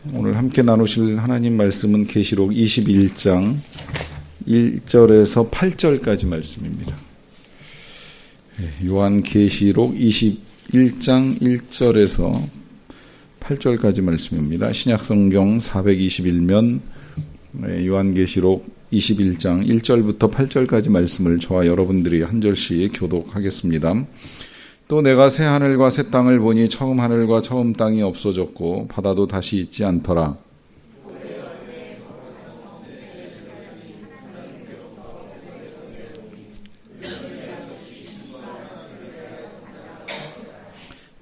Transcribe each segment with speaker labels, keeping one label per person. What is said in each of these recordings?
Speaker 1: 오늘 함께 나누실 하나님 말씀은 계시록 21장 1절에서 8절까지 말씀입니다. 요한계시록 21장 1절에서 8절까지 말씀입니다. 신약성경 421면 요한계시록 21장 1절부터 8절까지 말씀을 저와 여러분들이 한 절씩 교독하겠습니다. 또 내가 새 하늘과 새 땅을 보니 처음 하늘과 처음 땅이 없어졌고 바다도 다시 있지 않더라.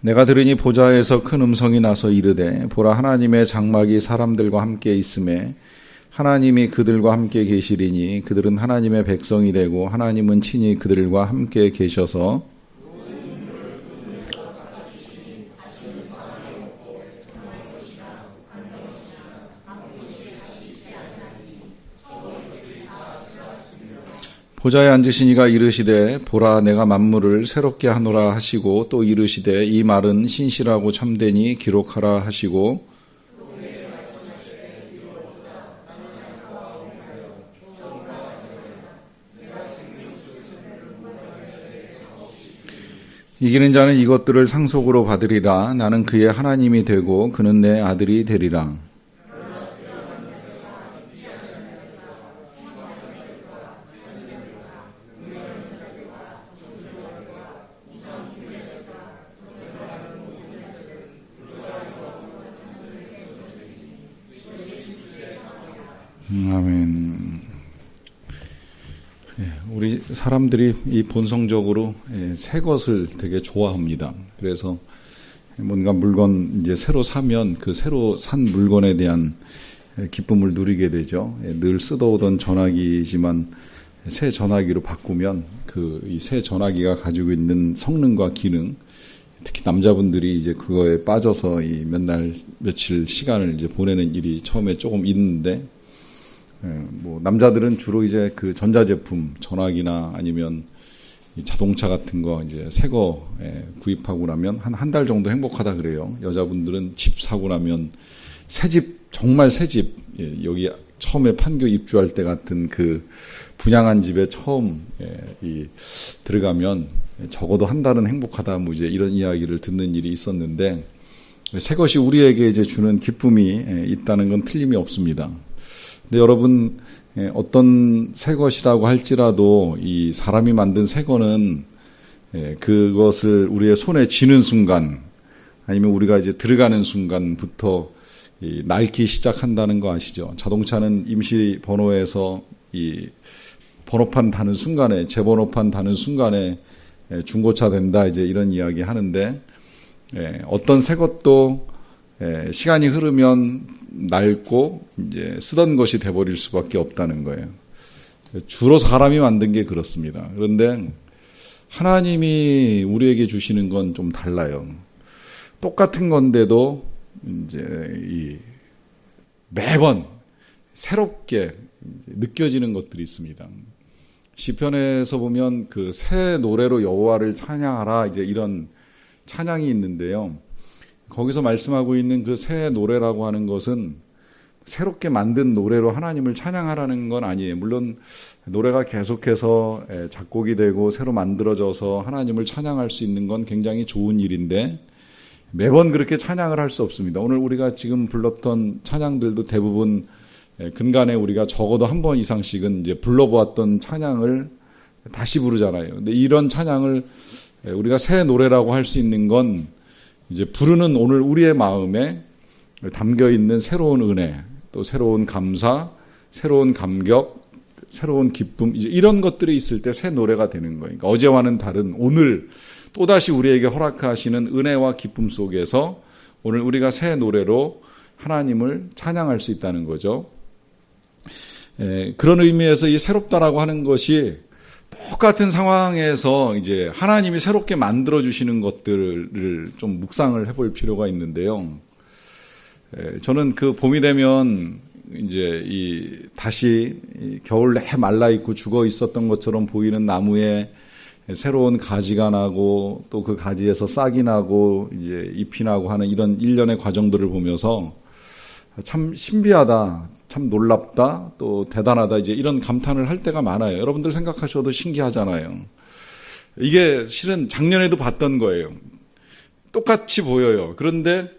Speaker 1: 내가 들으니 보좌에서 큰 음성이 나서 이르되 보라 하나님의 장막이 사람들과 함께 있음에 하나님이 그들과 함께 계시리니 그들은 하나님의 백성이 되고 하나님은 친히 그들과 함께 계셔서 보좌에 앉으신 이가 이르시되 보라 내가 만물을 새롭게 하노라 하시고 또 이르시되 이 말은 신실하고 참되니 기록하라 하시고 이기는 자는 이것들을 상속으로 받으리라. 나는 그의 하나님이 되고 그는 내 아들이 되리라. 아멘. 우리 사람들이 이 본성적으로 새 것을 되게 좋아합니다. 그래서 뭔가 물건 이제 새로 사면 그 새로 산 물건에 대한 기쁨을 누리게 되죠. 늘 쓰던 전화기지만 새 전화기로 바꾸면 그 이 새 전화기가 가지고 있는 성능과 기능, 특히 남자분들이 이제 그거에 빠져서 이 몇 날 며칠 시간을 이제 보내는 일이 처음에 조금 있는데. 뭐 남자들은 주로 이제 그 전자제품, 전화기나 아니면 자동차 같은 거 이제 새 거 구입하고 나면 한 달 정도 행복하다 그래요. 여자분들은 집 사고 나면 새 집, 정말 새 집, 여기 처음에 판교 입주할 때 같은 그 분양한 집에 처음 들어가면 적어도 한 달은 행복하다, 뭐 이제 이런 이야기를 듣는 일이 있었는데 새 것이 우리에게 이제 주는 기쁨이 있다는 건 틀림이 없습니다. 근데 여러분, 어떤 새 것이라고 할지라도 이 사람이 만든 새 거는 그것을 우리의 손에 쥐는 순간 아니면 우리가 이제 들어가는 순간부터 낡기 시작한다는 거 아시죠? 자동차는 임시 번호에서 이 번호판 다는 순간에, 제 번호판 다는 순간에 중고차 된다, 이제 이런 이야기 하는데 어떤 새 것도 시간이 흐르면 낡고 이제 쓰던 것이 돼버릴 수밖에 없다는 거예요. 주로 사람이 만든 게 그렇습니다. 그런데 하나님이 우리에게 주시는 건 좀 달라요. 똑같은 건데도 이제 매번 새롭게 느껴지는 것들이 있습니다. 시편에서 보면 그 새 노래로 여호와를 찬양하라, 이제 이런 찬양이 있는데요. 거기서 말씀하고 있는 그 새 노래라고 하는 것은 새롭게 만든 노래로 하나님을 찬양하라는 건 아니에요. 물론 노래가 계속해서 작곡이 되고 새로 만들어져서 하나님을 찬양할 수 있는 건 굉장히 좋은 일인데 매번 그렇게 찬양을 할 수 없습니다. 오늘 우리가 지금 불렀던 찬양들도 대부분 근간에 우리가 적어도 한 번 이상씩은 이제 불러보았던 찬양을 다시 부르잖아요. 근데 이런 찬양을 우리가 새 노래라고 할 수 있는 건 이제 부르는 오늘 우리의 마음에 담겨 있는 새로운 은혜, 또 새로운 감사, 새로운 감격, 새로운 기쁨, 이제 이런 것들이 있을 때 새 노래가 되는 거예요. 그러니까 어제와는 다른 오늘 또다시 우리에게 허락하시는 은혜와 기쁨 속에서 오늘 우리가 새 노래로 하나님을 찬양할 수 있다는 거죠. 그런 의미에서 이 새롭다라고 하는 것이 똑같은 상황에서 이제 하나님이 새롭게 만들어 주시는 것들을 좀 묵상을 해볼 필요가 있는데요. 저는 그 봄이 되면 이제 다시 겨울 내내 말라 있고 죽어 있었던 것처럼 보이는 나무에 새로운 가지가 나고 또 그 가지에서 싹이 나고 이제 잎이 나고 하는 이런 일련의 과정들을 보면서 참 신비하다, 참 놀랍다, 또 대단하다, 이제 이런 감탄을 할 때가 많아요. 여러분들 생각하셔도 신기하잖아요. 이게 실은 작년에도 봤던 거예요. 똑같이 보여요. 그런데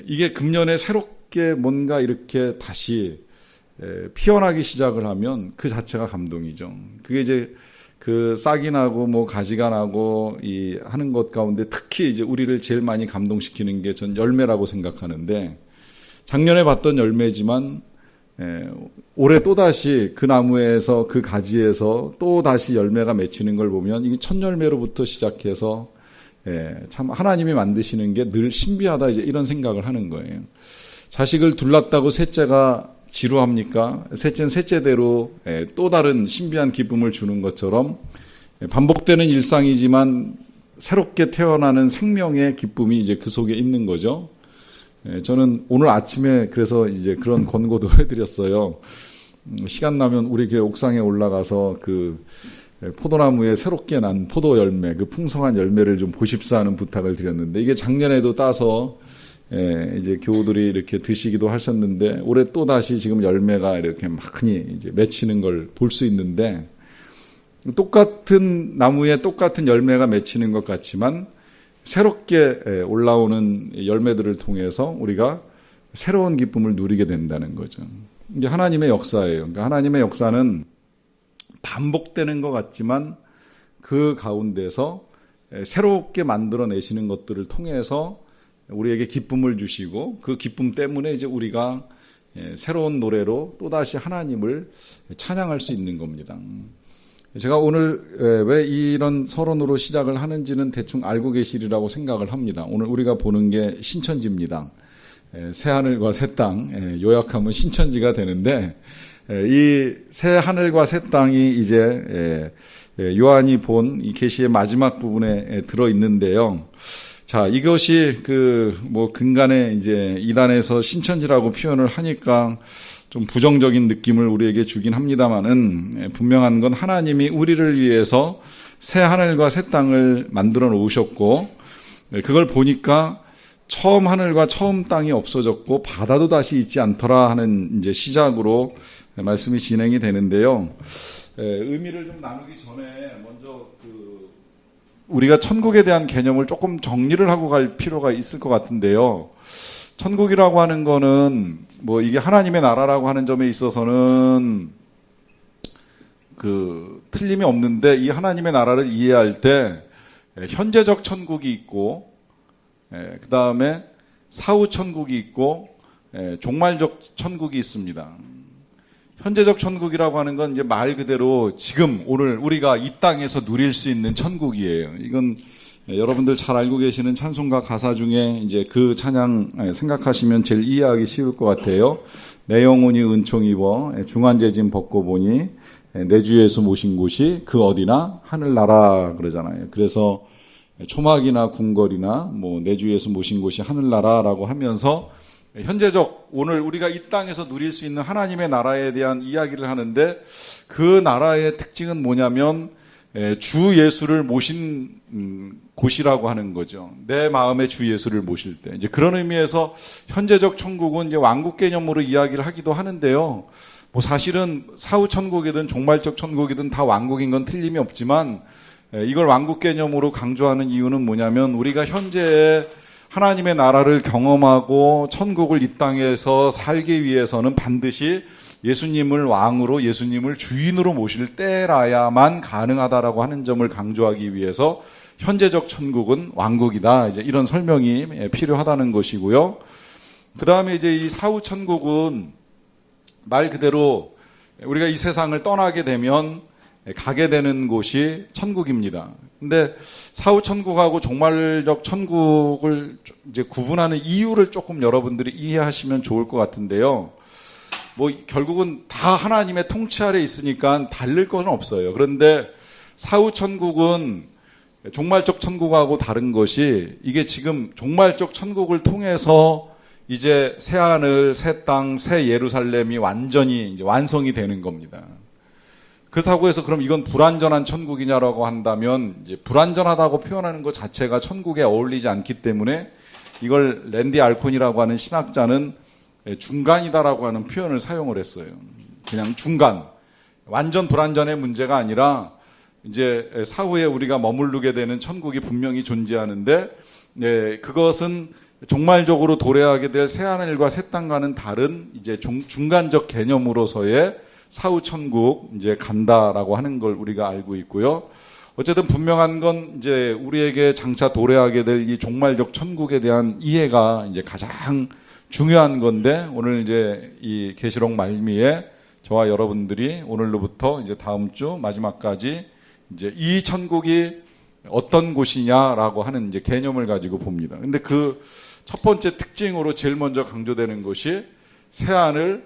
Speaker 1: 이게 금년에 새롭게 뭔가 이렇게 다시 피어나기 시작을 하면 그 자체가 감동이죠. 그게 이제 그 싹이 나고 뭐 가지가 나고 이 하는 것 가운데 특히 이제 우리를 제일 많이 감동시키는 게 전 열매라고 생각하는데, 작년에 봤던 열매지만 올해 또다시 그 나무에서 그 가지에서 또다시 열매가 맺히는 걸 보면 이게 첫 열매로부터 시작해서 참 하나님이 만드시는 게 늘 신비하다, 이제 이런 생각을 하는 거예요. 자식을 둘렀다고 셋째가 지루합니까? 셋째는 셋째대로 또 다른 신비한 기쁨을 주는 것처럼 반복되는 일상이지만 새롭게 태어나는 생명의 기쁨이 이제 그 속에 있는 거죠. 저는 오늘 아침에 그래서 이제 그런 권고도 해드렸어요. 시간 나면 우리 교회 옥상에 올라가서 그 포도나무에 새롭게 난 포도 열매, 그 풍성한 열매를 좀 보십사 하는 부탁을 드렸는데, 이게 작년에도 따서 이제 교우들이 이렇게 드시기도 하셨는데, 올해 또 다시 지금 열매가 이렇게 많이 이제 맺히는 걸 볼 수 있는데, 똑같은 나무에 똑같은 열매가 맺히는 것 같지만 새롭게 올라오는 열매들을 통해서 우리가 새로운 기쁨을 누리게 된다는 거죠. 이게 하나님의 역사예요. 그러니까 하나님의 역사는 반복되는 것 같지만 그 가운데서 새롭게 만들어내시는 것들을 통해서 우리에게 기쁨을 주시고, 그 기쁨 때문에 이제 우리가 새로운 노래로 또다시 하나님을 찬양할 수 있는 겁니다. 제가 오늘 왜 이런 서론으로 시작을 하는지는 대충 알고 계시리라고 생각을 합니다. 오늘 우리가 보는 게 신천지입니다. 새하늘과 새 땅, 요약하면 신천지가 되는데, 이 새하늘과 새 땅이 이제 요한이 본 이 계시의 마지막 부분에 들어 있는데요. 자, 이것이 뭐 근간에 이제 이단에서 신천지라고 표현을 하니까 좀 부정적인 느낌을 우리에게 주긴 합니다만은, 분명한 건 하나님이 우리를 위해서 새 하늘과 새 땅을 만들어 놓으셨고, 그걸 보니까 처음 하늘과 처음 땅이 없어졌고 바다도 다시 있지 않더라 하는 이제 시작으로 말씀이 진행이 되는데요. 의미를 좀 나누기 전에 먼저 우리가 천국에 대한 개념을 조금 정리를 하고 갈 필요가 있을 것 같은데요. 천국이라고 하는 거는 뭐 이게 하나님의 나라라고 하는 점에 있어서는 틀림이 없는데, 이 하나님의 나라를 이해할 때 현재적 천국이 있고, 그 다음에 사후 천국이 있고, 종말적 천국이 있습니다. 현재적 천국이라고 하는 건 이제 말 그대로 지금 오늘 우리가 이 땅에서 누릴 수 있는 천국이에요. 이건 여러분들 잘 알고 계시는 찬송가 가사 중에 이제 그 찬양 생각하시면 제일 이해하기 쉬울 것 같아요. 내 영혼이 은총 입어 중한제짐 벗고 보니 내 주 예수 모신 곳이 그 어디나 하늘나라 그러잖아요. 그래서 초막이나 궁궐이나 뭐 내 주 예수 모신 곳이 하늘나라라고 하면서 현재적 오늘 우리가 이 땅에서 누릴 수 있는 하나님의 나라에 대한 이야기를 하는데, 그 나라의 특징은 뭐냐면 주 예수를 모신 곳이라고 하는 거죠. 내 마음에 주 예수를 모실 때, 이제 그런 의미에서 현재적 천국은 이제 왕국 개념으로 이야기를 하기도 하는데요. 뭐 사실은 사후 천국이든 종말적 천국이든 다 왕국인 건 틀림이 없지만, 이걸 왕국 개념으로 강조하는 이유는 뭐냐면, 우리가 현재의 하나님의 나라를 경험하고 천국을 이 땅에서 살기 위해서는 반드시 예수님을 왕으로, 예수님을 주인으로 모실 때라야만 가능하다라고 하는 점을 강조하기 위해서 현재적 천국은 왕국이다, 이제 이런 설명이 필요하다는 것이고요. 그 다음에 이제 이 사후 천국은 말 그대로 우리가 이 세상을 떠나게 되면 가게 되는 곳이 천국입니다. 근데 사후 천국하고 종말적 천국을 이제 구분하는 이유를 조금 여러분들이 이해하시면 좋을 것 같은데요. 뭐 결국은 다 하나님의 통치 아래 있으니까 다를 것은 없어요. 그런데 사후 천국은 종말적 천국하고 다른 것이, 이게 지금 종말적 천국을 통해서 이제 새 하늘, 새 땅, 새 예루살렘이 완전히 이제 완성이 되는 겁니다. 그렇다고 해서 그럼 이건 불완전한 천국이냐라고 한다면, 이제 불완전하다고 표현하는 것 자체가 천국에 어울리지 않기 때문에, 이걸 랜디 알콘이라고 하는 신학자는 중간이다라고 하는 표현을 사용을 했어요. 그냥 중간. 완전 불완전의 문제가 아니라 이제 사후에 우리가 머무르게 되는 천국이 분명히 존재하는데, 그것은 종말적으로 도래하게 될 새하늘과 새 땅과는 다른 이제 중간적 개념으로서의 사후 천국 이제 간다라고 하는 걸 우리가 알고 있고요. 어쨌든 분명한 건 이제 우리에게 장차 도래하게 될 이 종말적 천국에 대한 이해가 이제 가장 중요한 건데, 오늘 이제 이 계시록 말미에 저와 여러분들이 오늘로부터 이제 다음 주 마지막까지 이제 이 천국이 어떤 곳이냐라고 하는 이제 개념을 가지고 봅니다. 근데 그 첫 번째 특징으로 제일 먼저 강조되는 것이 새 하늘,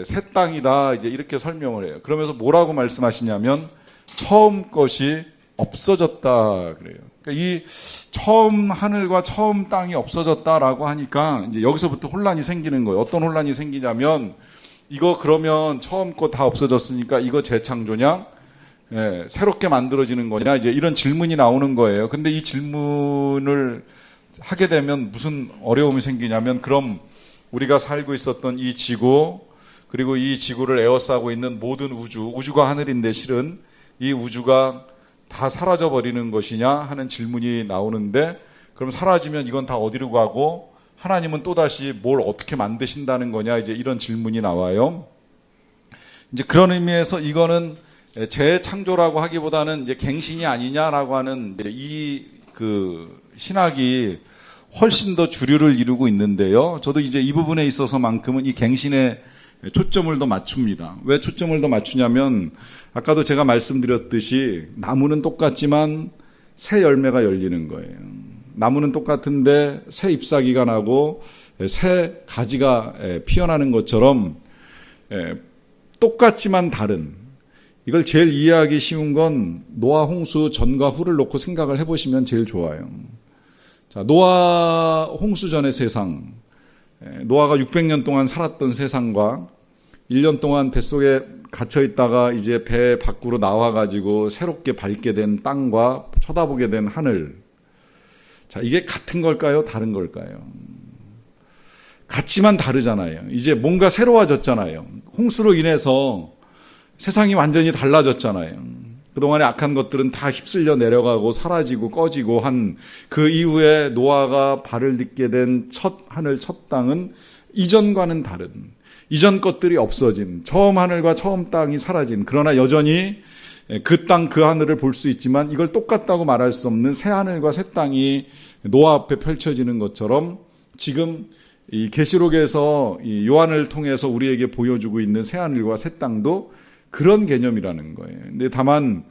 Speaker 1: 새 땅이다. 이제 이렇게 설명을 해요. 그러면서 뭐라고 말씀하시냐면 처음 것이 없어졌다 그래요. 그러니까 이 처음 하늘과 처음 땅이 없어졌다라고 하니까 이제 여기서부터 혼란이 생기는 거예요. 어떤 혼란이 생기냐면 이거 그러면 처음 거 다 없어졌으니까 이거 재창조냐? 새롭게 만들어지는 거냐? 이제 이런 질문이 나오는 거예요. 근데 이 질문을 하게 되면 무슨 어려움이 생기냐면, 그럼 우리가 살고 있었던 이 지구, 그리고 이 지구를 에워싸고 있는 모든 우주가 하늘인데 실은 이 우주가 다 사라져 버리는 것이냐 하는 질문이 나오는데, 그럼 사라지면 이건 다 어디로 가고 하나님은 또다시 뭘 어떻게 만드신다는 거냐, 이제 이런 질문이 나와요. 이제 그런 의미에서 이거는 재창조라고 하기보다는 이제 갱신이 아니냐라고 하는 이 신학이 훨씬 더 주류를 이루고 있는데요. 저도 이제 이 부분에 있어서만큼은 이 갱신에 초점을 더 맞춥니다. 왜 초점을 더 맞추냐면, 아까도 제가 말씀드렸듯이 나무는 똑같지만 새 열매가 열리는 거예요. 나무는 똑같은데 새 잎사귀가 나고 새 가지가 피어나는 것처럼 똑같지만 다른, 이걸 제일 이해하기 쉬운 건 노아 홍수 전과 후를 놓고 생각을 해보시면 제일 좋아요. 자, 노아 홍수 전의 세상, 노아가 600년 동안 살았던 세상과 1년 동안 뱃속에 갇혀 있다가 이제 배 밖으로 나와가지고 새롭게 밝게 된 땅과 쳐다보게 된 하늘. 자, 이게 같은 걸까요? 다른 걸까요? 같지만 다르잖아요. 이제 뭔가 새로워졌잖아요. 홍수로 인해서 세상이 완전히 달라졌잖아요. 그동안의 악한 것들은 다 휩쓸려 내려가고 사라지고 꺼지고 한 그 이후에 노아가 발을 딛게 된 첫 하늘, 첫 땅은 이전과는 다른, 이전 것들이 없어진, 처음 하늘과 처음 땅이 사라진, 그러나 여전히 그 땅, 그 하늘을 볼 수 있지만 이걸 똑같다고 말할 수 없는 새 하늘과 새 땅이 노아 앞에 펼쳐지는 것처럼, 지금 이 계시록에서 이 요한을 통해서 우리에게 보여주고 있는 새 하늘과 새 땅도 그런 개념이라는 거예요. 근데 다만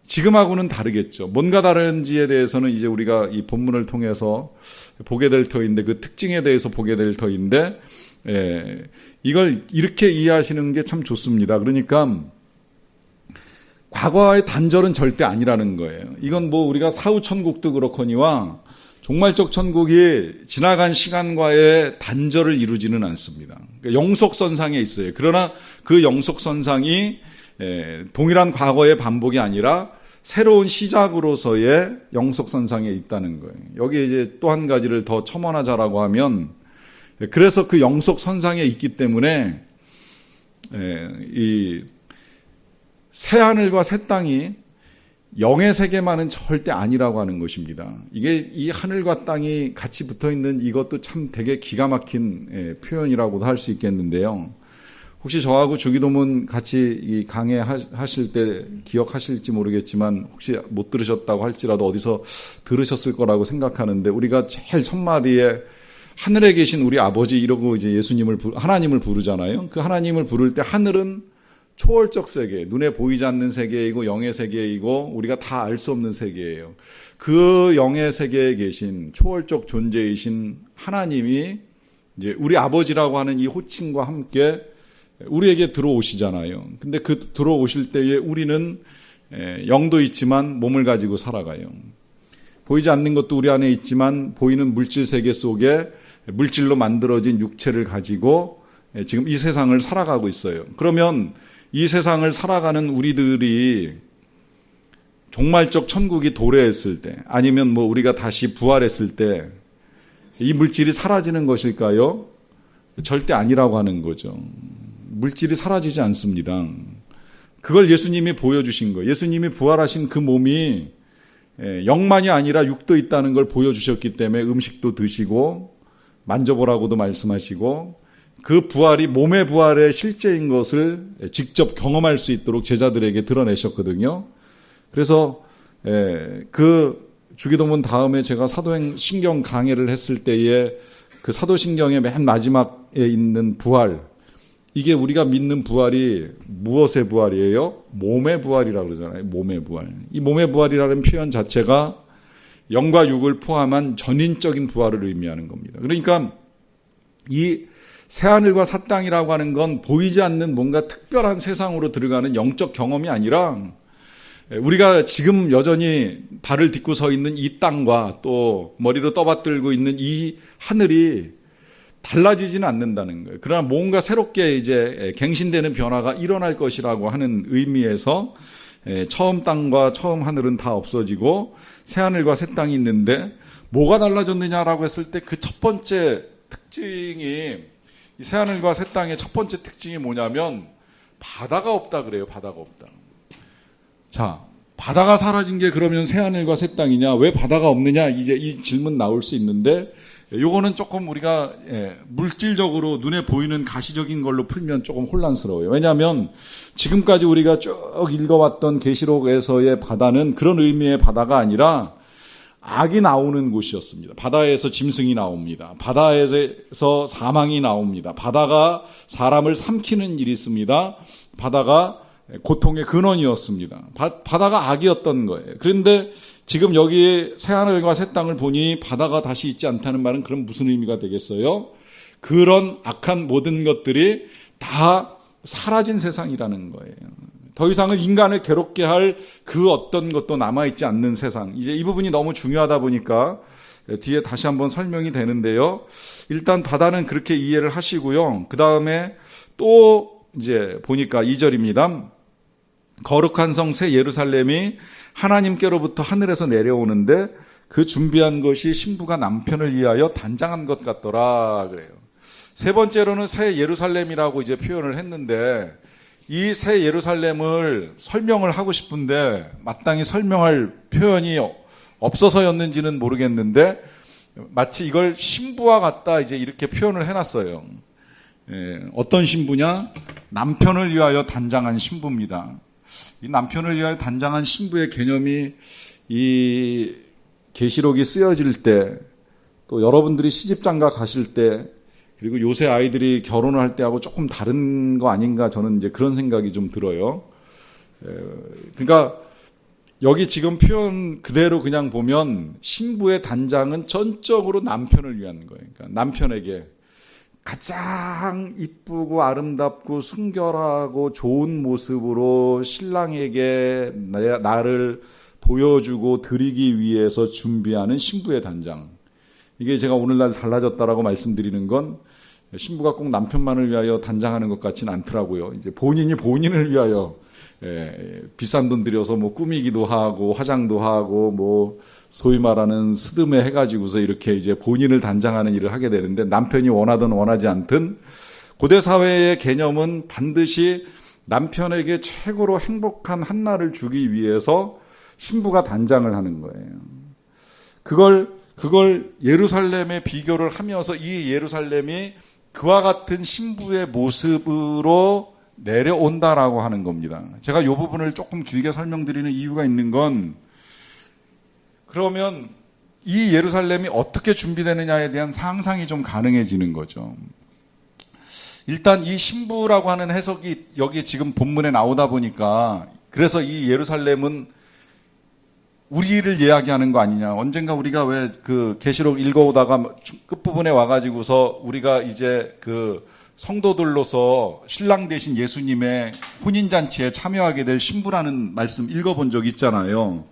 Speaker 1: 지금하고는 다르겠죠. 뭔가 다른지에 대해서는 이제 우리가 이 본문을 통해서 보게 될 터인데, 그 특징에 대해서 보게 될 터인데, 이걸 이렇게 이해하시는 게 참 좋습니다. 그러니까 과거의 단절은 절대 아니라는 거예요. 이건 뭐 우리가 사후 천국도 그렇거니와 종말적 천국이 지나간 시간과의 단절을 이루지는 않습니다. 그러니까 영속선상에 있어요. 그러나 그 영속선상이 동일한 과거의 반복이 아니라 새로운 시작으로서의 영속선상에 있다는 거예요. 여기에 이제 또 한 가지를 더 첨언하자라고 하면, 그래서 그 영속선상에 있기 때문에 이 새하늘과 새 땅이 영의 세계만은 절대 아니라고 하는 것입니다. 이게 이 하늘과 땅이 같이 붙어 있는 이것도 참 되게 기가 막힌 표현이라고도 할 수 있겠는데요. 혹시 저하고 주기도문 같이 이 강해 하실 때 기억하실지 모르겠지만, 혹시 못 들으셨다고 할지라도 어디서 들으셨을 거라고 생각하는데, 우리가 제일 첫 마디에 하늘에 계신 우리 아버지 이러고 이제 하나님을 부르잖아요. 그 하나님을 부를 때 하늘은 초월적 세계, 눈에 보이지 않는 세계이고 영의 세계이고 우리가 다 알 수 없는 세계예요. 그 영의 세계에 계신 초월적 존재이신 하나님이 이제 우리 아버지라고 하는 이 호칭과 함께 우리에게 들어오시잖아요. 근데 그 들어오실 때에 우리는 영도 있지만 몸을 가지고 살아가요. 보이지 않는 것도 우리 안에 있지만 보이는 물질 세계 속에 물질로 만들어진 육체를 가지고 지금 이 세상을 살아가고 있어요. 그러면 이 세상을 살아가는 우리들이 종말적 천국이 도래했을 때, 아니면 뭐 우리가 다시 부활했을 때 이 물질이 사라지는 것일까요? 절대 아니라고 하는 거죠. 물질이 사라지지 않습니다. 그걸 예수님이 보여주신 거예요. 예수님이 부활하신 그 몸이 영만이 아니라 육도 있다는 걸 보여주셨기 때문에 음식도 드시고 만져보라고도 말씀하시고 그 부활이 몸의 부활의 실제인 것을 직접 경험할 수 있도록 제자들에게 드러내셨거든요. 그래서 그 주기도문 다음에 제가 사도신경 강해를 했을 때에 그 사도신경의 맨 마지막에 있는 부활, 이게 우리가 믿는 부활이 무엇의 부활이에요? 몸의 부활이라고 그러잖아요. 몸의 부활. 이 몸의 부활이라는 표현 자체가 영과 육을 포함한 전인적인 부활을 의미하는 겁니다. 그러니까 이 새하늘과 새 땅이라고 하는 건 보이지 않는 뭔가 특별한 세상으로 들어가는 영적 경험이 아니라 우리가 지금 여전히 발을 딛고 서 있는 이 땅과 또 머리로 떠받들고 있는 이 하늘이 달라지지는 않는다는 거예요. 그러나 뭔가 새롭게 이제 갱신되는 변화가 일어날 것이라고 하는 의미에서 처음 땅과 처음 하늘은 다 없어지고 새 하늘과 새 땅이 있는데 뭐가 달라졌느냐라고 했을 때 그 첫 번째 특징이 이 새 하늘과 새 땅의 첫 번째 특징이 뭐냐면 바다가 없다 그래요. 바다가 없다. 자, 바다가 사라진 게 그러면 새 하늘과 새 땅이냐? 왜 바다가 없느냐? 이제 이 질문 나올 수 있는데 요거는 조금 우리가 물질적으로 눈에 보이는 가시적인 걸로 풀면 조금 혼란스러워요. 왜냐하면 지금까지 우리가 쭉 읽어왔던 계시록에서의 바다는 그런 의미의 바다가 아니라 악이 나오는 곳이었습니다. 바다에서 짐승이 나옵니다. 바다에서 사망이 나옵니다. 바다가 사람을 삼키는 일이 있습니다. 바다가 고통의 근원이었습니다. 바다가 악이었던 거예요. 그런데 지금 여기 새하늘과 새 땅을 보니 바다가 다시 있지 않다는 말은 그럼 무슨 의미가 되겠어요? 그런 악한 모든 것들이 다 사라진 세상이라는 거예요. 더 이상은 인간을 괴롭게 할 그 어떤 것도 남아있지 않는 세상. 이제 이 부분이 너무 중요하다 보니까 뒤에 다시 한번 설명이 되는데요. 일단 바다는 그렇게 이해를 하시고요. 그 다음에 또 이제 보니까 2절입니다. 거룩한 성 새 예루살렘이 하나님께로부터 하늘에서 내려오는데 그 준비한 것이 신부가 남편을 위하여 단장한 것 같더라 그래요. 세 번째로는 새 예루살렘이라고 이제 표현을 했는데 이 새 예루살렘을 설명을 하고 싶은데 마땅히 설명할 표현이 없어서였는지는 모르겠는데 마치 이걸 신부와 같다 이제 이렇게 표현을 해놨어요. 어떤 신부냐? 남편을 위하여 단장한 신부입니다. 이 남편을 위하여 단장한 신부의 개념이 이 계시록이 쓰여질 때 또 여러분들이 시집장가 가실 때 그리고 요새 아이들이 결혼을 할 때하고 조금 다른 거 아닌가 저는 이제 그런 생각이 좀 들어요. 그러니까 여기 지금 표현 그대로 그냥 보면 신부의 단장은 전적으로 남편을 위한 거예요. 그러니까 남편에게 가장 이쁘고 아름답고 순결하고 좋은 모습으로 신랑에게 나를 보여주고 드리기 위해서 준비하는 신부의 단장. 이게 제가 오늘날 달라졌다라고 말씀드리는 건 신부가 꼭 남편만을 위하여 단장하는 것 같지는 않더라고요. 이제 본인이 본인을 위하여 비싼 돈 들여서 뭐 꾸미기도 하고 화장도 하고 뭐 소위 말하는 스드메 해가지고서 이렇게 이제 본인을 단장하는 일을 하게 되는데 남편이 원하든 원하지 않든 고대 사회의 개념은 반드시 남편에게 최고로 행복한 한날을 주기 위해서 신부가 단장을 하는 거예요. 그걸 예루살렘에 비교를 하면서 이 예루살렘이 그와 같은 신부의 모습으로 내려온다라고 하는 겁니다. 제가 이 부분을 조금 길게 설명드리는 이유가 있는 건 그러면 이 예루살렘이 어떻게 준비되느냐에 대한 상상이 좀 가능해지는 거죠. 일단 이 신부라고 하는 해석이 여기 지금 본문에 나오다 보니까 그래서 이 예루살렘은 우리를 이야기하는 거 아니냐. 언젠가 우리가 왜 그 계시록 읽어오다가 끝부분에 와가지고서 우리가 이제 그 성도들로서 신랑 되신 예수님의 혼인잔치에 참여하게 될 신부라는 말씀 읽어본 적 있잖아요.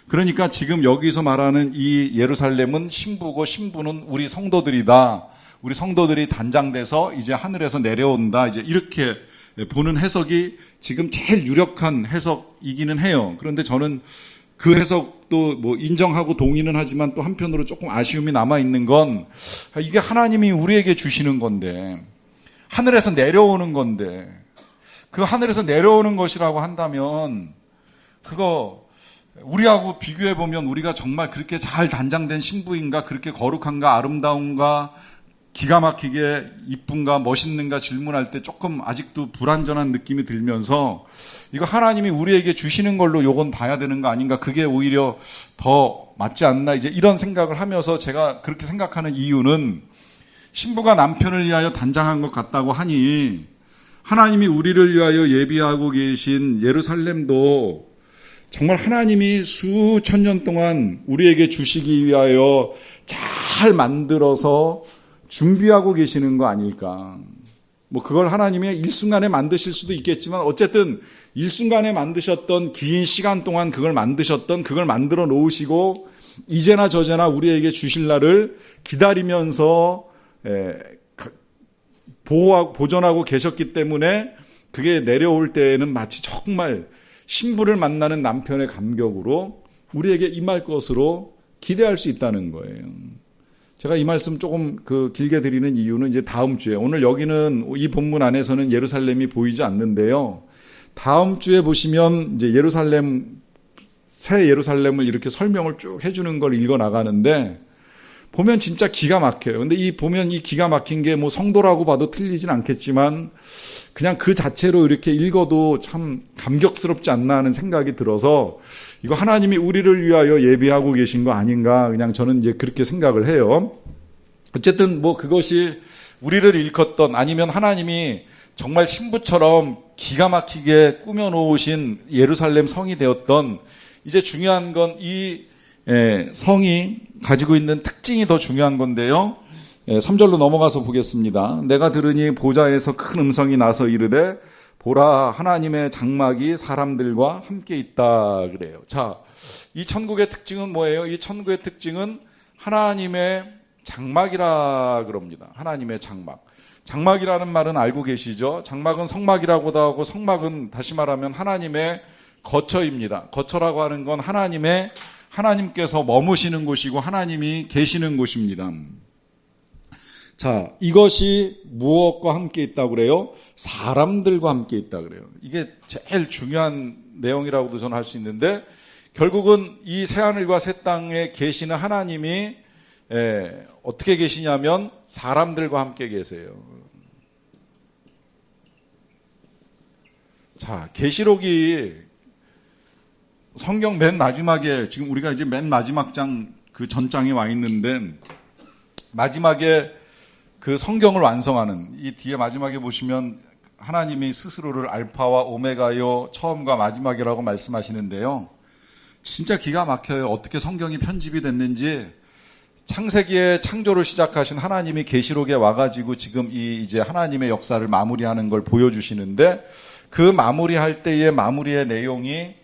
Speaker 1: 그러니까 지금 여기서 말하는 이 예루살렘은 신부고 신부는 우리 성도들이다. 우리 성도들이 단장돼서 이제 하늘에서 내려온다. 이제 이렇게 보는 해석이 지금 제일 유력한 해석이기는 해요. 그런데 저는 그 해석도 뭐 인정하고 동의는 하지만 또 한편으로 조금 아쉬움이 남아있는 건 이게 하나님이 우리에게 주시는 건데, 하늘에서 내려오는 건데, 그 하늘에서 내려오는 것이라고 한다면 그거 우리하고 비교해보면 우리가 정말 그렇게 잘 단장된 신부인가, 그렇게 거룩한가, 아름다운가, 기가 막히게 이쁜가, 멋있는가 질문할 때 조금 아직도 불완전한 느낌이 들면서 이거 하나님이 우리에게 주시는 걸로 요건 봐야 되는 거 아닌가, 그게 오히려 더 맞지 않나, 이제 이런 생각을 하면서 제가 그렇게 생각하는 이유는 신부가 남편을 위하여 단장한 것 같다고 하니 하나님이 우리를 위하여 예비하고 계신 예루살렘도 정말 하나님이 수천 년 동안 우리에게 주시기 위하여 잘 만들어서 준비하고 계시는 거 아닐까. 뭐 그걸 하나님이 일순간에 만드실 수도 있겠지만 어쨌든 일순간에 만드셨던 긴 시간 동안 그걸 만드셨던, 그걸 만들어 놓으시고 이제나 저제나 우리에게 주실 날을 기다리면서 보호하고 보존하고 계셨기 때문에 그게 내려올 때에는 마치 정말 신부를 만나는 남편의 감격으로 우리에게 임할 것으로 기대할 수 있다는 거예요. 제가 이 말씀 조금 길게 드리는 이유는 이제 다음 주에, 오늘 여기는 이 본문 안에서는 예루살렘이 보이지 않는데요. 다음 주에 보시면 이제 새 예루살렘을 이렇게 설명을 쭉 해주는 걸 읽어 나가는데 보면 진짜 기가 막혀요. 근데 보면 이 기가 막힌 게 뭐 성도라고 봐도 틀리진 않겠지만 그냥 그 자체로 이렇게 읽어도 참 감격스럽지 않나 하는 생각이 들어서 이거 하나님이 우리를 위하여 예비하고 계신 거 아닌가, 그냥 저는 이제 그렇게 생각을 해요. 어쨌든 뭐 그것이 우리를 일컫던, 아니면 하나님이 정말 신부처럼 기가 막히게 꾸며놓으신 예루살렘 성이 되었던, 이제 중요한 건 이 성이 가지고 있는 특징이 더 중요한 건데요. 3절로 넘어가서 보겠습니다. 내가 들으니 보좌에서 큰 음성이 나서 이르되 보라, 하나님의 장막이 사람들과 함께 있다 그래요. 자, 이 천국의 특징은 뭐예요? 이 천국의 특징은 하나님의 장막이라 그럽니다. 하나님의 장막. 장막이라는 말은 알고 계시죠? 장막은 성막이라고도 하고, 성막은 다시 말하면 하나님의 거처입니다. 거처라고 하는 건 하나님께서 머무시는 곳이고 하나님이 계시는 곳입니다. 자, 이것이 무엇과 함께 있다고 그래요? 사람들과 함께 있다고 그래요. 이게 제일 중요한 내용이라고도 저는 할 수 있는데, 결국은 이 새하늘과 새 땅에 계시는 하나님이 어떻게 계시냐면 사람들과 함께 계세요. 자, 계시록이 성경 맨 마지막에, 지금 우리가 이제 맨 마지막 장, 그 전장에 와 있는데, 마지막에 그 성경을 완성하는, 이 뒤에 마지막에 보시면 하나님이 스스로를 알파와 오메가요, 처음과 마지막이라고 말씀하시는데요. 진짜 기가 막혀요. 어떻게 성경이 편집이 됐는지. 창세기에 창조를 시작하신 하나님이 계시록에 와가지고 지금 이제 하나님의 역사를 마무리하는 걸 보여주시는데, 그 마무리할 때의 마무리의 내용이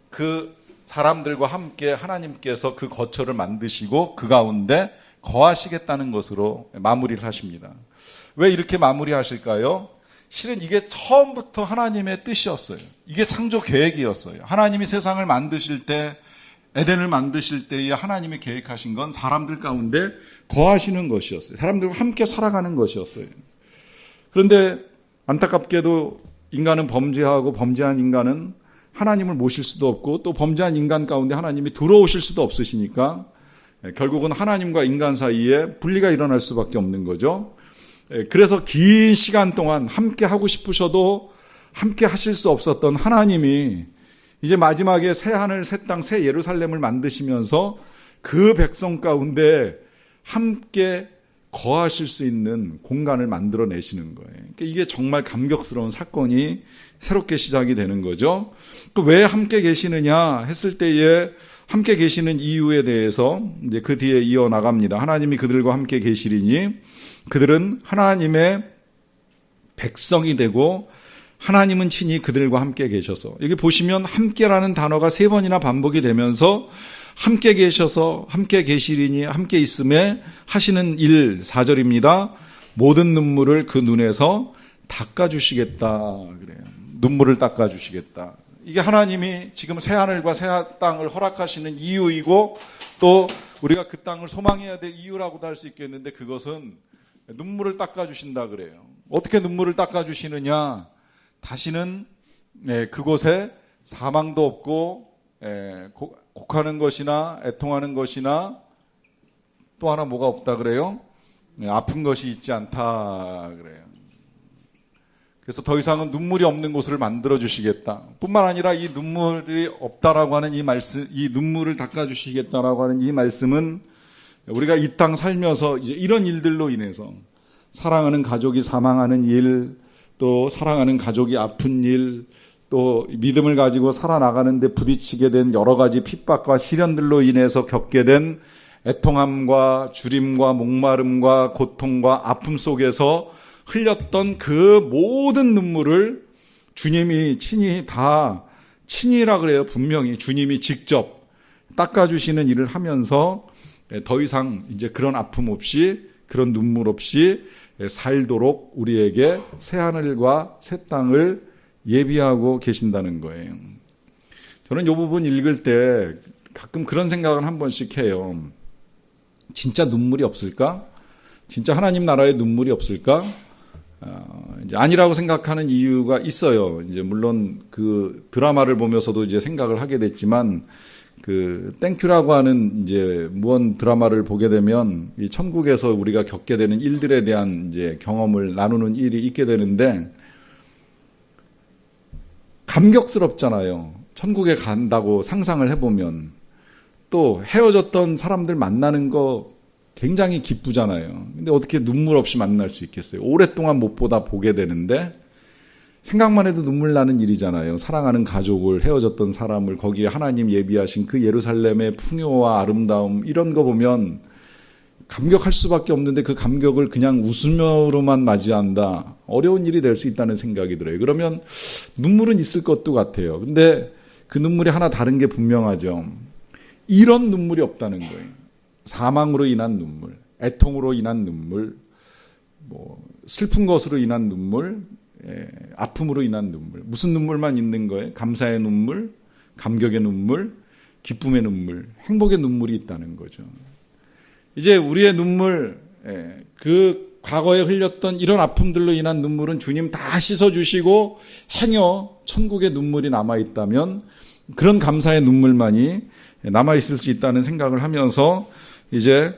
Speaker 1: 그 사람들과 함께 하나님께서 그 거처를 만드시고 그 가운데 거하시겠다는 것으로 마무리를 하십니다. 왜 이렇게 마무리하실까요? 실은 이게 처음부터 하나님의 뜻이었어요. 이게 창조 계획이었어요. 하나님이 세상을 만드실 때, 에덴을 만드실 때에 하나님이 계획하신 건 사람들 가운데 거하시는 것이었어요. 사람들과 함께 살아가는 것이었어요. 그런데 안타깝게도 인간은 범죄하고, 범죄한 인간은 하나님을 모실 수도 없고, 또 범죄한 인간 가운데 하나님이 들어오실 수도 없으시니까 결국은 하나님과 인간 사이에 분리가 일어날 수밖에 없는 거죠. 그래서 긴 시간 동안 함께 하고 싶으셔도 함께 하실 수 없었던 하나님이 이제 마지막에 새 하늘, 새 땅, 새 예루살렘을 만드시면서 그 백성 가운데 함께 거하실 수 있는 공간을 만들어내시는 거예요. 그러니까 이게 정말 감격스러운 사건이 새롭게 시작이 되는 거죠. 왜 함께 계시느냐 했을 때에 함께 계시는 이유에 대해서 이제 그 뒤에 이어나갑니다. 하나님이 그들과 함께 계시리니 그들은 하나님의 백성이 되고 하나님은 친히 그들과 함께 계셔서, 여기 보시면 함께라는 단어가 3번이나 반복이 되면서 함께 계셔서, 함께 계시리니, 함께 있음에 하시는 일, 4절입니다. 모든 눈물을 그 눈에서 닦아주시겠다 그래요. 눈물을 닦아주시겠다. 이게 하나님이 지금 새하늘과 새 땅을 허락하시는 이유이고 또 우리가 그 땅을 소망해야 될 이유라고도 할 수 있겠는데 그것은 눈물을 닦아주신다 그래요. 어떻게 눈물을 닦아주시느냐? 다시는 그곳에 사망도 없고 곡하는 것이나 애통하는 것이나 또 하나 뭐가 없다 그래요? 아픈 것이 있지 않다 그래요. 그래서 더 이상은 눈물이 없는 곳을 만들어 주시겠다. 뿐만 아니라 이 눈물이 없다라고 하는 이 말씀, 이 눈물을 닦아 주시겠다라고 하는 이 말씀은 우리가 이 땅 살면서 이제 이런 일들로 인해서 사랑하는 가족이 사망하는 일, 또 사랑하는 가족이 아픈 일, 또 믿음을 가지고 살아나가는데 부딪히게 된 여러 가지 핍박과 시련들로 인해서 겪게 된 애통함과 주림과 목마름과 고통과 아픔 속에서 흘렸던 그 모든 눈물을 주님이 친히라 그래요. 분명히 주님이 직접 닦아주시는 일을 하면서 더 이상 이제 그런 아픔 없이 그런 눈물 없이 살도록 우리에게 새하늘과 새 땅을 예비하고 계신다는 거예요. 저는 이 부분 읽을 때 가끔 그런 생각을 한 번씩 해요. 진짜 눈물이 없을까? 진짜 하나님 나라에 눈물이 없을까? 이제 아니라고 생각하는 이유가 있어요. 이제 물론 그 드라마를 보면서도 이제 생각을 하게 됐지만 그 땡큐라고 하는 이제 무언 드라마를 보게 되면 이 천국에서 우리가 겪게 되는 일들에 대한 이제 경험을 나누는 일이 있게 되는데 감격스럽잖아요. 천국에 간다고 상상을 해보면 또 헤어졌던 사람들 만나는 거 굉장히 기쁘잖아요. 근데 어떻게 눈물 없이 만날 수 있겠어요? 오랫동안 못 보다 보게 되는데 생각만 해도 눈물 나는 일이잖아요. 사랑하는 가족을 헤어졌던 사람을 거기에 하나님 예비하신 그 예루살렘의 풍요와 아름다움 이런 거 보면 감격할 수밖에 없는데 그 감격을 그냥 웃으며로만 맞이한다. 어려운 일이 될 수 있다는 생각이 들어요. 그러면 눈물은 있을 것도 같아요. 근데 그 눈물이 하나 다른 게 분명하죠. 이런 눈물이 없다는 거예요. 사망으로 인한 눈물, 애통으로 인한 눈물, 슬픈 것으로 인한 눈물, 아픔으로 인한 눈물. 무슨 눈물만 있는 거예요? 감사의 눈물, 감격의 눈물, 기쁨의 눈물, 행복의 눈물이 있다는 거죠. 이제 우리의 눈물, 그 과거에 흘렸던 이런 아픔들로 인한 눈물은 주님 다 씻어주시고 행여 천국의 눈물이 남아있다면 그런 감사의 눈물만이 남아있을 수 있다는 생각을 하면서 이제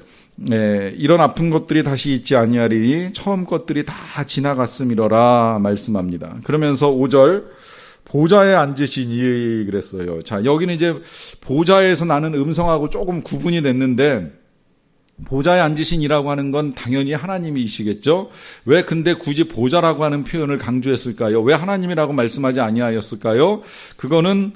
Speaker 1: 이런 아픈 것들이 다시 있지 아니하리니 처음 것들이 다 지나갔음이로라 말씀합니다. 그러면서 5절 보좌에 앉으시니 그랬어요. 자, 여기는 이제 보좌에서 나는 음성하고 조금 구분이 됐는데 보좌에 앉으신이라고 하는 건 당연히 하나님이시겠죠. 왜 근데 굳이 보좌라고 하는 표현을 강조했을까요? 왜 하나님이라고 말씀하지 아니하였을까요? 그거는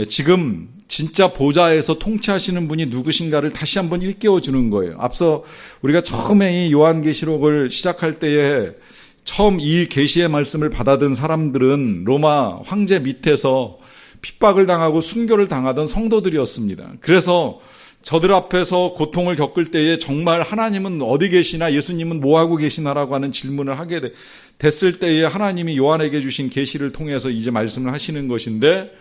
Speaker 1: 지금 진짜 보좌에서 통치하시는 분이 누구신가를 다시 한번 일깨워 주는 거예요. 앞서 우리가 처음에 이 요한계시록을 시작할 때에 처음 이 계시의 말씀을 받아든 사람들은 로마 황제 밑에서 핍박을 당하고 순교를 당하던 성도들이었습니다. 그래서 저들 앞에서 고통을 겪을 때에 정말 하나님은 어디 계시나 예수님은 뭐하고 계시나라고 하는 질문을 하게 됐을 때에 하나님이 요한에게 주신 계시를 통해서 이제 말씀을 하시는 것인데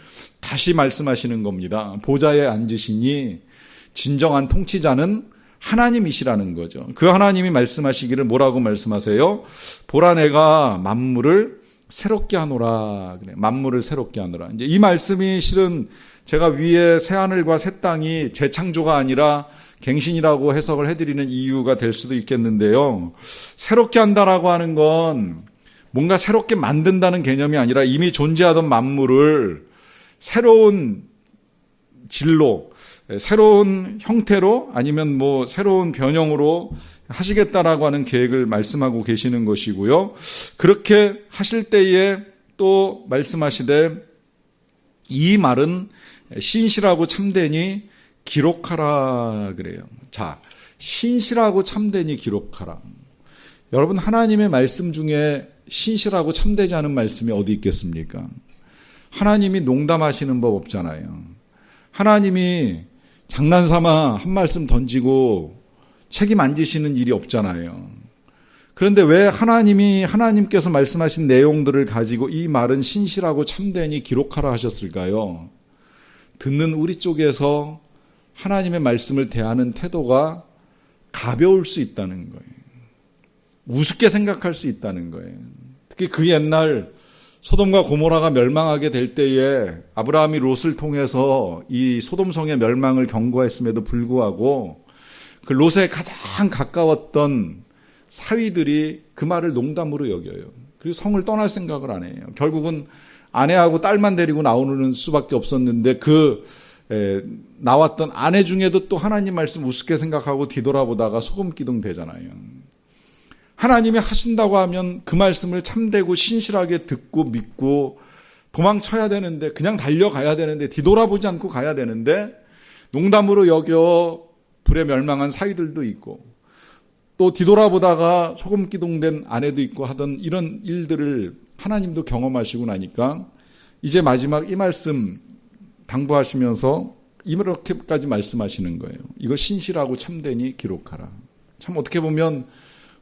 Speaker 1: 다시 말씀하시는 겁니다. 보좌에 앉으시니 진정한 통치자는 하나님이시라는 거죠. 그 하나님이 말씀하시기를 뭐라고 말씀하세요? 보라 내가 만물을 새롭게 하노라. 만물을 새롭게 하노라. 이제 이 말씀이 실은 제가 위에 새하늘과 새 땅이 재창조가 아니라 갱신이라고 해석을 해드리는 이유가 될 수도 있겠는데요. 새롭게 한다라고 하는 건 뭔가 새롭게 만든다는 개념이 아니라 이미 존재하던 만물을 새로운 질로, 새로운 형태로 아니면 새로운 변형으로 하시겠다라고 하는 계획을 말씀하고 계시는 것이고요. 그렇게 하실 때에 또 말씀하시되 이 말은 신실하고 참되니 기록하라 그래요. 자, 신실하고 참되니 기록하라. 여러분 하나님의 말씀 중에 신실하고 참되지 않은 말씀이 어디 있겠습니까? 하나님이 농담하시는 법 없잖아요. 하나님이 장난삼아 한 말씀 던지고 책임 안 지시는 일이 없잖아요. 그런데 왜 하나님께서 말씀하신 내용들을 가지고 이 말은 신실하고 참되니 기록하라 하셨을까요? 듣는 우리 쪽에서 하나님의 말씀을 대하는 태도가 가벼울 수 있다는 거예요. 우습게 생각할 수 있다는 거예요. 특히 그 옛날 소돔과 고모라가 멸망하게 될 때에 아브라함이 롯을 통해서 이 소돔성의 멸망을 경고했음에도 불구하고 그 롯에 가장 가까웠던 사위들이 그 말을 농담으로 여겨요. 그리고 성을 떠날 생각을 안 해요. 결국은 아내하고 딸만 데리고 나오는 수밖에 없었는데 나왔던 아내 중에도 또 하나님 말씀 우습게 생각하고 뒤돌아보다가 소금기둥 되잖아요. 하나님이 하신다고 하면 그 말씀을 참되고 신실하게 듣고 믿고 도망쳐야 되는데, 그냥 달려가야 되는데, 뒤돌아보지 않고 가야 되는데 농담으로 여겨 불에 멸망한 사위들도 있고 또 뒤돌아보다가 소금기둥된 아내도 있고 하던 이런 일들을 하나님도 경험하시고 나니까 이제 마지막 이 말씀 당부하시면서 이렇게까지 말씀하시는 거예요. 이거 신실하고 참되니 기록하라. 참 어떻게 보면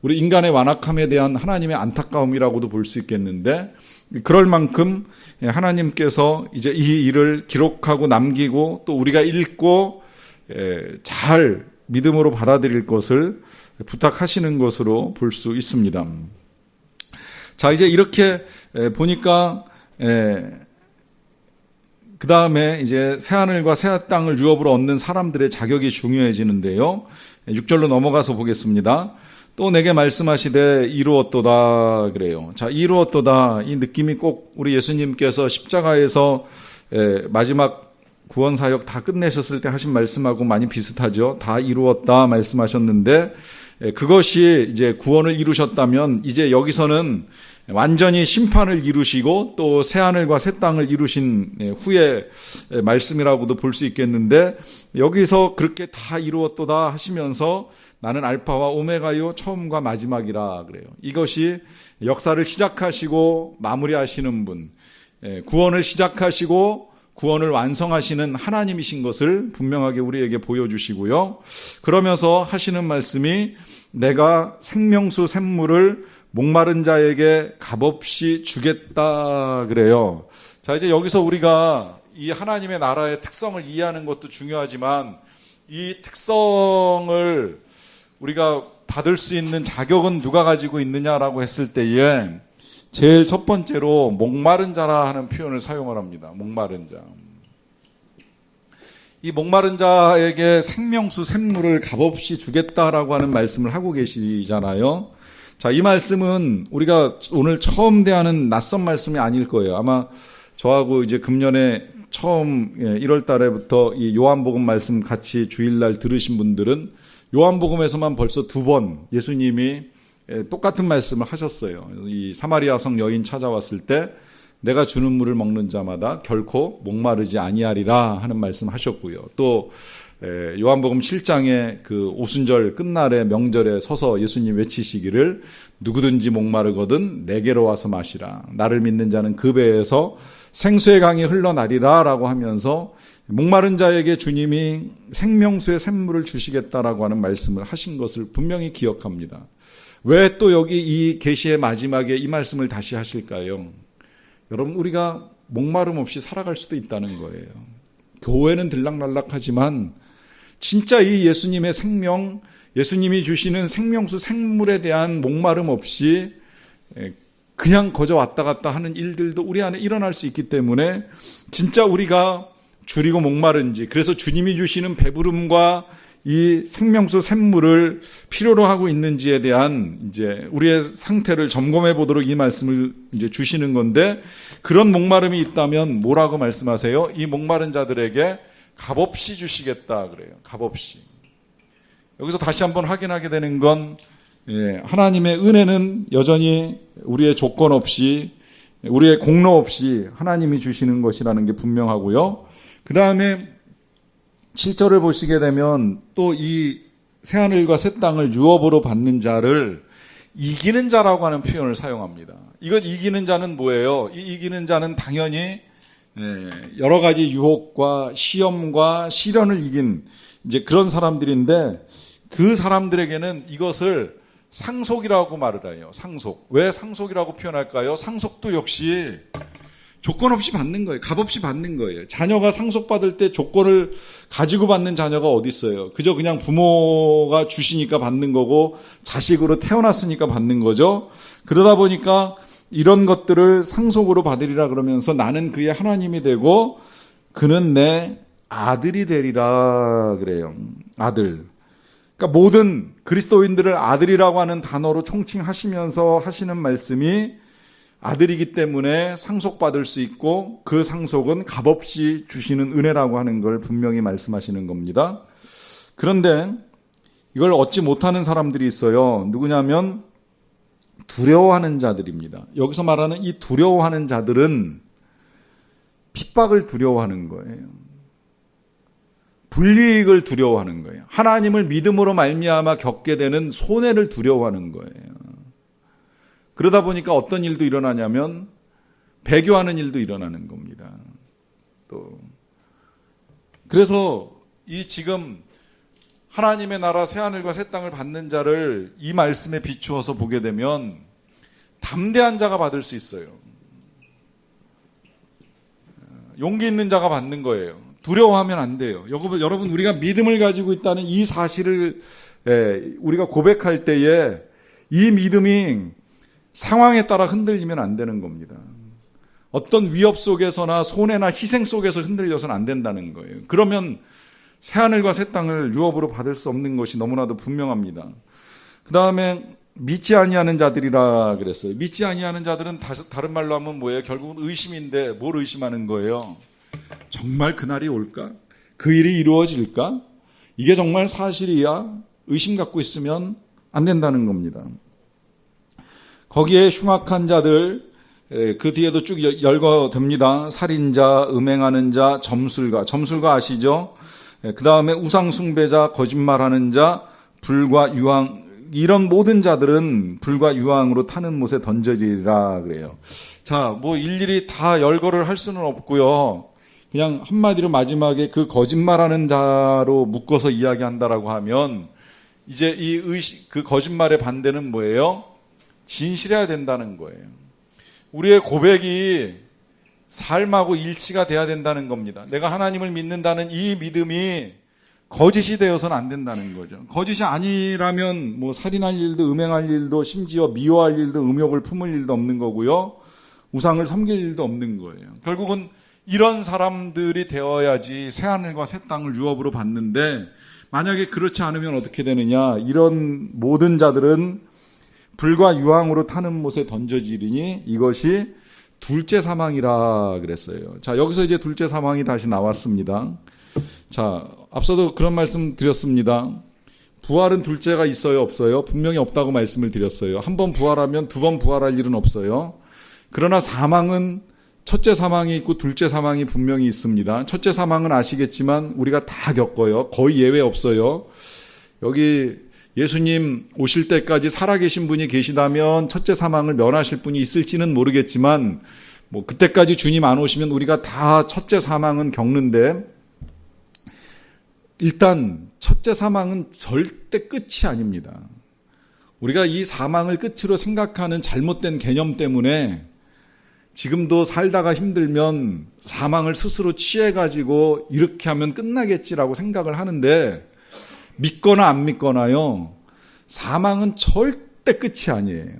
Speaker 1: 우리 인간의 완악함에 대한 하나님의 안타까움이라고도 볼 수 있겠는데, 그럴 만큼 하나님께서 이제 이 일을 기록하고 남기고 또 우리가 읽고 잘 믿음으로 받아들일 것을 부탁하시는 것으로 볼 수 있습니다. 자, 이제 이렇게 보니까 그 다음에 이제 새하늘과 새 땅을 유업으로 얻는 사람들의 자격이 중요해지는데요. 6절로 넘어가서 보겠습니다. 또 내게 말씀하시되 이루었도다 그래요. 자, 이루었도다, 이 느낌이 꼭 우리 예수님께서 십자가에서 마지막 구원 사역 다 끝내셨을 때 하신 말씀하고 많이 비슷하죠. 다 이루었다 말씀하셨는데, 그것이 이제 구원을 이루셨다면 이제 여기서는 완전히 심판을 이루시고 또 새하늘과 새 땅을 이루신 후의 말씀이라고도 볼 수 있겠는데, 여기서 그렇게 다 이루었도다 하시면서 나는 알파와 오메가요 처음과 마지막이라 그래요. 이것이 역사를 시작하시고 마무리하시는 분, 구원을 시작하시고 구원을 완성하시는 하나님이신 것을 분명하게 우리에게 보여주시고요. 그러면서 하시는 말씀이 내가 생명수 샘물을 목마른 자에게 값없이 주겠다 그래요. 자, 이제 여기서 우리가 이 하나님의 나라의 특성을 이해하는 것도 중요하지만 이 특성을 우리가 받을 수 있는 자격은 누가 가지고 있느냐라고 했을 때에 제일 첫 번째로 목마른 자라 하는 표현을 사용을 합니다. 목마른 자. 이 목마른 자에게 생명수 샘물을 값없이 주겠다라고 하는 말씀을 하고 계시잖아요. 자, 이 말씀은 우리가 오늘 처음 대하는 낯선 말씀이 아닐 거예요. 아마 저하고 이제 금년에 처음 1월 달에부터 이 요한복음 말씀 같이 주일날 들으신 분들은 요한복음에서만 벌써 2번 예수님이 똑같은 말씀을 하셨어요. 이 사마리아 성 여인 찾아왔을 때 내가 주는 물을 먹는 자마다 결코 목마르지 아니하리라 하는 말씀 하셨고요. 또 요한복음 7장에 그 오순절 끝날에 명절에 서서 예수님 외치시기를 누구든지 목마르거든 내게로 와서 마시라. 나를 믿는 자는 그 배에서 생수의 강이 흘러나리라 라고 하면서 목마른 자에게 주님이 생명수의 샘물을 주시겠다라고 하는 말씀을 하신 것을 분명히 기억합니다. 왜 또 여기 이 계시의 마지막에 이 말씀을 다시 하실까요? 여러분, 우리가 목마름 없이 살아갈 수도 있다는 거예요. 교회는 들락날락하지만 진짜 이 예수님의 생명, 예수님이 주시는 생명수 생물에 대한 목마름 없이 그냥 거저 왔다 갔다 하는 일들도 우리 안에 일어날 수 있기 때문에 진짜 우리가 줄이고 목마른지, 그래서 주님이 주시는 배부름과 이 생명수 샘물을 필요로 하고 있는지에 대한 이제 우리의 상태를 점검해 보도록 이 말씀을 이제 주시는 건데, 그런 목마름이 있다면 뭐라고 말씀하세요? 이 목마른 자들에게 값없이 주시겠다 그래요. 값없이. 여기서 다시 한번 확인하게 되는 건 하나님의 은혜는 여전히 우리의 조건 없이, 우리의 공로 없이 하나님이 주시는 것이라는 게 분명하고요. 그 다음에 7절을 보시게 되면 또 이 새하늘과 새 땅을 유업으로 받는 자를 이기는 자라고 하는 표현을 사용합니다. 이건 이기는 자는 뭐예요? 이 이기는 자는 당연히 여러 가지 유혹과 시험과 시련을 이긴 이제 그런 사람들인데, 그 사람들에게는 이것을 상속이라고 말을 해요. 상속. 왜 상속이라고 표현할까요? 상속도 역시 조건 없이 받는 거예요. 값 없이 받는 거예요. 자녀가 상속받을 때 조건을 가지고 받는 자녀가 어디 있어요? 그저 그냥 부모가 주시니까 받는 거고 자식으로 태어났으니까 받는 거죠. 그러다 보니까 이런 것들을 상속으로 받으리라 그러면서 나는 그의 하나님이 되고 그는 내 아들이 되리라 그래요. 아들. 그러니까 모든 그리스도인들을 아들이라고 하는 단어로 총칭하시면서 하시는 말씀이 아들이기 때문에 상속받을 수 있고 그 상속은 값없이 주시는 은혜라고 하는 걸 분명히 말씀하시는 겁니다. 그런데 이걸 얻지 못하는 사람들이 있어요. 누구냐면 두려워하는 자들입니다. 여기서 말하는 이 두려워하는 자들은 핍박을 두려워하는 거예요. 불이익을 두려워하는 거예요. 하나님을 믿음으로 말미암아 겪게 되는 손해를 두려워하는 거예요. 그러다 보니까 어떤 일도 일어나냐면 배교하는 일도 일어나는 겁니다. 또 그래서 이 지금 하나님의 나라 새하늘과 새 땅을 받는 자를 이 말씀에 비추어서 보게 되면 담대한 자가 받을 수 있어요. 용기 있는 자가 받는 거예요. 두려워하면 안 돼요. 여러분 우리가 믿음을 가지고 있다는 이 사실을 우리가 고백할 때에 이 믿음이 상황에 따라 흔들리면 안 되는 겁니다. 어떤 위협 속에서나 손해나 희생 속에서 흔들려서는 안 된다는 거예요. 그러면 새하늘과 새 땅을 유업으로 받을 수 없는 것이 너무나도 분명합니다. 그 다음에 믿지 아니하는 자들이라 그랬어요. 믿지 아니하는 자들은 다른 말로 하면 뭐예요? 결국은 의심인데 뭘 의심하는 거예요? 정말 그날이 올까? 그 일이 이루어질까? 이게 정말 사실이야? 의심 갖고 있으면 안 된다는 겁니다. 거기에 흉악한 자들, 그 뒤에도 쭉 열거됩니다. 살인자, 음행하는 자, 점술가 아시죠? 그 다음에 우상숭배자, 거짓말하는 자, 불과 유황, 이런 모든 자들은 불과 유황으로 타는 못에 던져지리라 그래요. 자, 뭐 일일이 다 열거를 할 수는 없고요. 그냥 한마디로 마지막에 그 거짓말하는 자로 묶어서 이야기한다라고 하면 이제 그 거짓말의 반대는 뭐예요? 진실해야 된다는 거예요. 우리의 고백이 삶하고 일치가 돼야 된다는 겁니다. 내가 하나님을 믿는다는 이 믿음이 거짓이 되어서는 안 된다는 거죠. 거짓이 아니라면 뭐 살인할 일도 음행할 일도 심지어 미워할 일도 음욕을 품을 일도 없는 거고요. 우상을 섬길 일도 없는 거예요. 결국은 이런 사람들이 되어야지 새하늘과 새 땅을 유업으로 받는데 만약에 그렇지 않으면 어떻게 되느냐. 이런 모든 자들은 불과 유황으로 타는 못에 던져지리니 이것이 둘째 사망이라 그랬어요. 자, 여기서 이제 둘째 사망이 다시 나왔습니다. 자, 앞서도 그런 말씀 드렸습니다. 부활은 둘째가 있어요, 없어요? 분명히 없다고 말씀을 드렸어요. 한 번 부활하면 두 번 부활할 일은 없어요. 그러나 사망은 첫째 사망이 있고 둘째 사망이 분명히 있습니다. 첫째 사망은 아시겠지만 우리가 다 겪어요. 거의 예외 없어요. 여기 예수님 오실 때까지 살아계신 분이 계시다면 첫째 사망을 면하실 분이 있을지는 모르겠지만 뭐 그때까지 주님 안 오시면 우리가 다 첫째 사망은 겪는데 일단 첫째 사망은 절대 끝이 아닙니다. 우리가 이 사망을 끝으로 생각하는 잘못된 개념 때문에 지금도 살다가 힘들면 사망을 스스로 취해가지고 이렇게 하면 끝나겠지라고 생각을 하는데 믿거나 안 믿거나요. 사망은 절대 끝이 아니에요.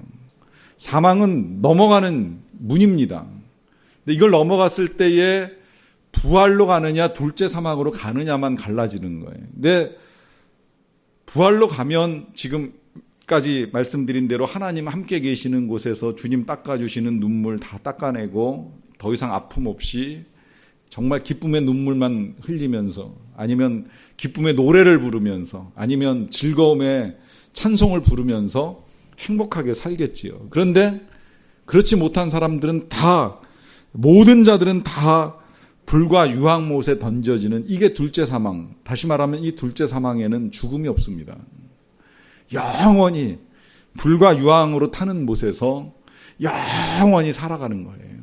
Speaker 1: 사망은 넘어가는 문입니다. 근데 이걸 넘어갔을 때에 부활로 가느냐 둘째 사망으로 가느냐만 갈라지는 거예요. 근데 부활로 가면 지금까지 말씀드린 대로 하나님 함께 계시는 곳에서 주님 닦아주시는 눈물 다 닦아내고 더 이상 아픔 없이 정말 기쁨의 눈물만 흘리면서 아니면 기쁨의 노래를 부르면서 아니면 즐거움의 찬송을 부르면서 행복하게 살겠지요. 그런데 그렇지 못한 사람들은 다 모든 자들은 다 불과 유황못에 던져지는 이게 둘째 사망. 다시 말하면 이 둘째 사망에는 죽음이 없습니다. 영원히 불과 유황으로 타는 못에서 영원히 살아가는 거예요.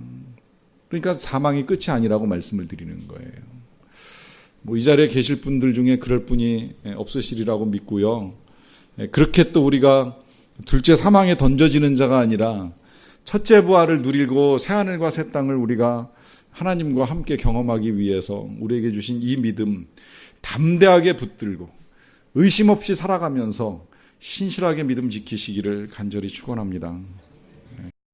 Speaker 1: 그러니까 사망이 끝이 아니라고 말씀을 드리는 거예요. 뭐 이 자리에 계실 분들 중에 그럴 분이 없으시리라고 믿고요. 그렇게 또 우리가 둘째 사망에 던져지는 자가 아니라 첫째 부활을 누리고 새하늘과 새 땅을 우리가 하나님과 함께 경험하기 위해서 우리에게 주신 이 믿음 담대하게 붙들고 의심 없이 살아가면서 신실하게 믿음 지키시기를 간절히 축원합니다.